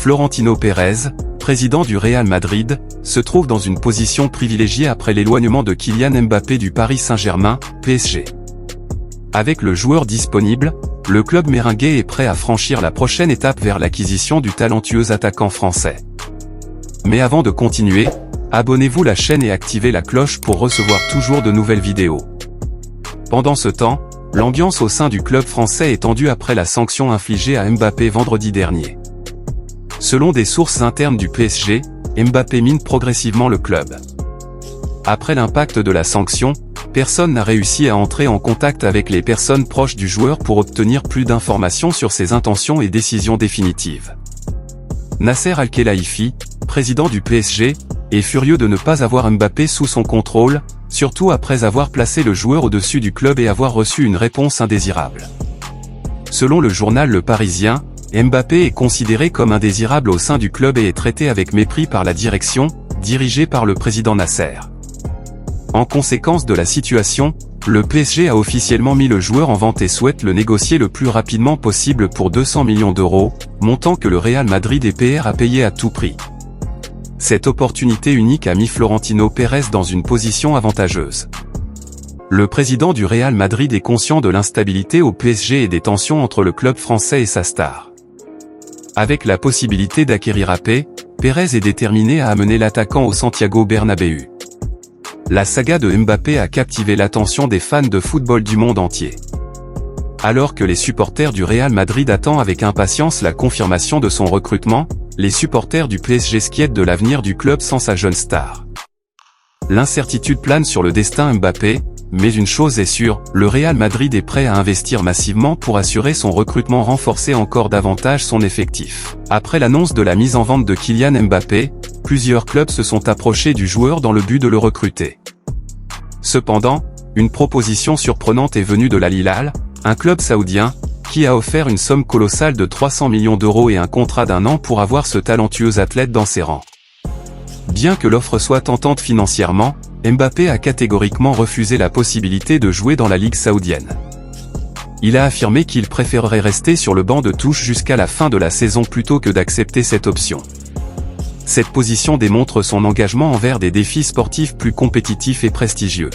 Florentino Pérez, président du Real Madrid, se trouve dans une position privilégiée après l'éloignement de Kylian Mbappé du Paris Saint-Germain, PSG. Avec le joueur disponible, le club merengue est prêt à franchir la prochaine étape vers l'acquisition du talentueux attaquant français. Mais avant de continuer, abonnez-vous à la chaîne et activez la cloche pour recevoir toujours de nouvelles vidéos. Pendant ce temps, l'ambiance au sein du club français est tendue après la sanction infligée à Mbappé vendredi dernier. Selon des sources internes du PSG, Mbappé mine progressivement le club. Après l'impact de la sanction, personne n'a réussi à entrer en contact avec les personnes proches du joueur pour obtenir plus d'informations sur ses intentions et décisions définitives. Nasser Al-Khelaifi, président du PSG, est furieux de ne pas avoir Mbappé sous son contrôle, surtout après avoir placé le joueur au-dessus du club et avoir reçu une réponse indésirable. Selon le journal Le Parisien, Mbappé est considéré comme indésirable au sein du club et est traité avec mépris par la direction, dirigée par le président Nasser. En conséquence de la situation, le PSG a officiellement mis le joueur en vente et souhaite le négocier le plus rapidement possible pour 200 millions d'euros, montant que le Real Madrid est prêt à payer à tout prix. Cette opportunité unique a mis Florentino Pérez dans une position avantageuse. Le président du Real Madrid est conscient de l'instabilité au PSG et des tensions entre le club français et sa star. Avec la possibilité d'acquérir Mbappé, Pérez est déterminé à amener l'attaquant au Santiago Bernabéu. La saga de Mbappé a captivé l'attention des fans de football du monde entier. Alors que les supporters du Real Madrid attendent avec impatience la confirmation de son recrutement, les supporters du PSG s'inquiètent de l'avenir du club sans sa jeune star. L'incertitude plane sur le destin Mbappé, mais une chose est sûre, le Real Madrid est prêt à investir massivement pour assurer son recrutement, renforcer encore davantage son effectif. Après l'annonce de la mise en vente de Kylian Mbappé, plusieurs clubs se sont approchés du joueur dans le but de le recruter. Cependant, une proposition surprenante est venue de l'Al Hilal, un club saoudien, qui a offert une somme colossale de 300 millions d'euros et un contrat d'1 an pour avoir ce talentueux athlète dans ses rangs. Bien que l'offre soit tentante financièrement, Mbappé a catégoriquement refusé la possibilité de jouer dans la Ligue saoudienne. Il a affirmé qu'il préférerait rester sur le banc de touche jusqu'à la fin de la saison plutôt que d'accepter cette option. Cette position démontre son engagement envers des défis sportifs plus compétitifs et prestigieux.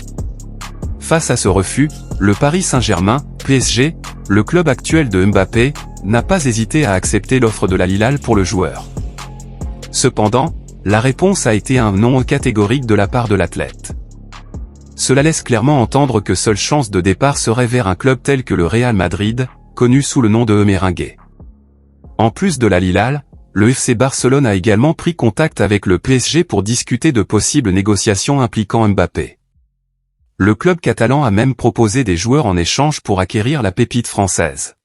Face à ce refus, le Paris Saint-Germain, PSG, le club actuel de Mbappé, n'a pas hésité à accepter l'offre de l'Al Hilal pour le joueur. Cependant, la réponse a été un non catégorique de la part de l'athlète. Cela laisse clairement entendre que seule chance de départ serait vers un club tel que le Real Madrid, connu sous le nom de merengue. En plus de l'Al Hilal, le FC Barcelone a également pris contact avec le PSG pour discuter de possibles négociations impliquant Mbappé. Le club catalan a même proposé des joueurs en échange pour acquérir la pépite française.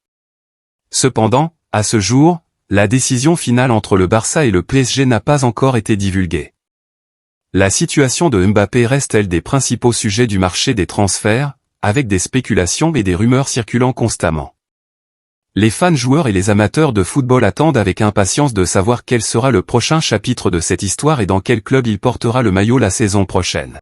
Cependant, à ce jour, la décision finale entre le Barça et le PSG n'a pas encore été divulguée. La situation de Mbappé reste elle des principaux sujets du marché des transferts, avec des spéculations et des rumeurs circulant constamment. Les fans joueurs et les amateurs de football attendent avec impatience de savoir quel sera le prochain chapitre de cette histoire et dans quel club il portera le maillot la saison prochaine.